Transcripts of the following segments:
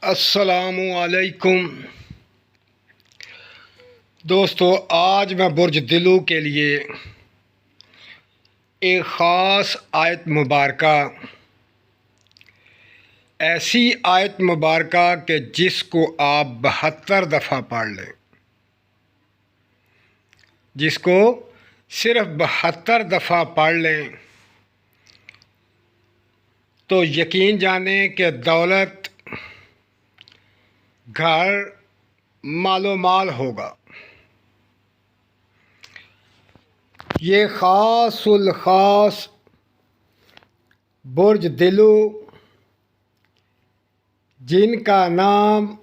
السلام علیکم دوستو، آج میں برج دلو کے لیے ایک خاص آیت مبارکہ، ایسی آیت مبارکہ کہ جس کو آپ 72 دفعہ پڑھ لیں، جس کو صرف 72 دفعہ پڑھ لیں تو یقین جانیں کہ دولت، گھر، مال و مال ہوگا۔ یہ خاص الخاص برج دلو، جن کا نام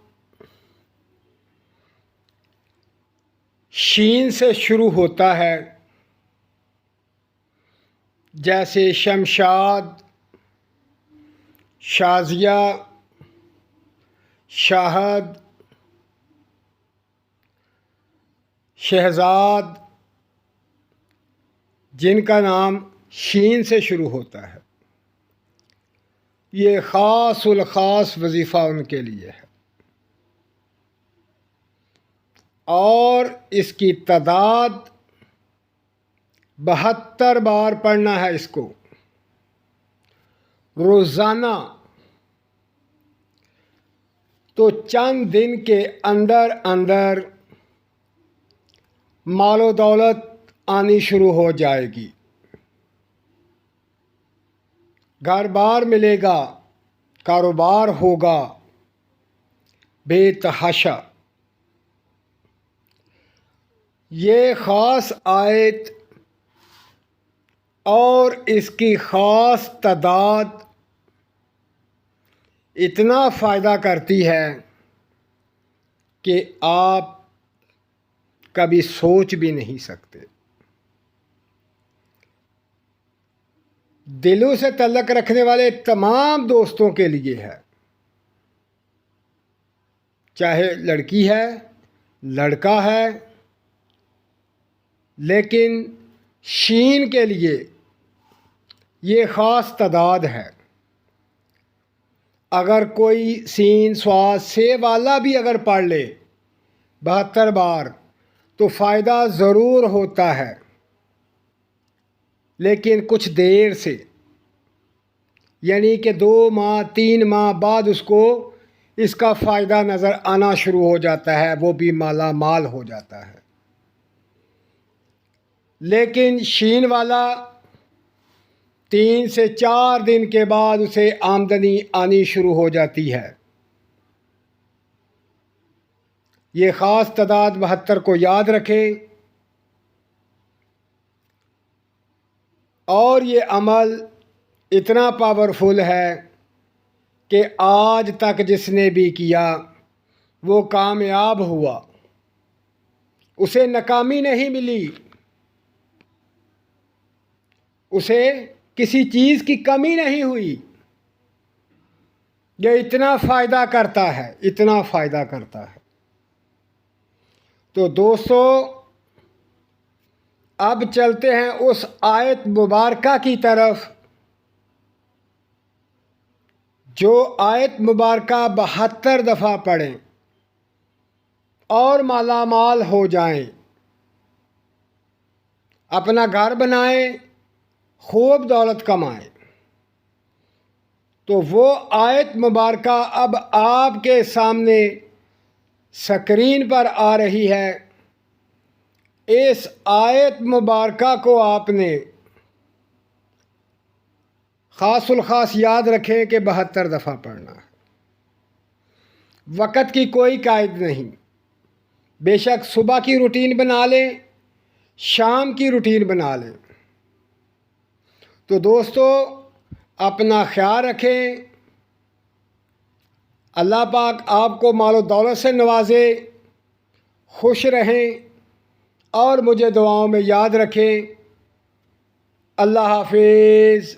شین سے شروع ہوتا ہے، جیسے شمشاد، شازیہ، شاہد، شہزاد، جن کا نام شین سے شروع ہوتا ہے۔ یہ خاص الخاص وظیفہ ان کے لیے ہے، اور اس کی تعداد 72 بار پڑھنا ہے اس کو روزانہ، تو چند دن کے اندر اندر مال و دولت آنی شروع ہو جائے گی، گھر بار ملے گا، کاروبار ہوگا بے تحاشا۔ یہ خاص آیت اور اس کی خاص تعداد اتنا فائدہ کرتی ہے کہ آپ کبھی سوچ بھی نہیں سکتے۔ دلوں سے تعلق رکھنے والے تمام دوستوں کے لیے ہے، چاہے لڑکی ہے، لڑکا ہے، لیکن شین کے لیے یہ خاص تعداد ہے۔ اگر کوئی سین سواد سے والا بھی اگر پڑھ لے 72 بار تو فائدہ ضرور ہوتا ہے، لیکن کچھ دیر سے، یعنی کہ 2 ماہ 3 ماہ بعد اس کو اس کا فائدہ نظر آنا شروع ہو جاتا ہے، وہ بھی مالا مال ہو جاتا ہے۔ لیکن شین والا 3 سے 4 دن کے بعد اسے آمدنی آنی شروع ہو جاتی ہے۔ یہ خاص تعداد 72 کو یاد رکھیں، اور یہ عمل اتنا پاورفل ہے کہ آج تک جس نے بھی کیا وہ کامیاب ہوا، اسے ناکامی نہیں ملی، اسے کسی چیز کی کمی نہیں ہوئی۔ یہ اتنا فائدہ کرتا ہے، اتنا فائدہ کرتا ہے۔ تو دوستو، اب چلتے ہیں اس آیت مبارکہ کی طرف جو آیت مبارکہ 72 دفعہ پڑھیں اور مالا مال ہو جائیں، اپنا گھر بنائیں، خوب دولت کمائیں۔ تو وہ آیت مبارکہ اب آپ کے سامنے سکرین پر آ رہی ہے۔ اس آیت مبارکہ کو آپ نے خاص الخاص یاد رکھیں کہ 72 دفعہ پڑھنا ہے۔ وقت کی کوئی قید نہیں، بے شک صبح کی روٹین بنا لیں، شام کی روٹین بنا لیں۔ تو دوستو، اپنا خیال رکھیں، اللہ پاک آپ کو مال و دولت سے نوازے، خوش رہیں، اور مجھے دعاؤں میں یاد رکھیں۔ اللہ حافظ۔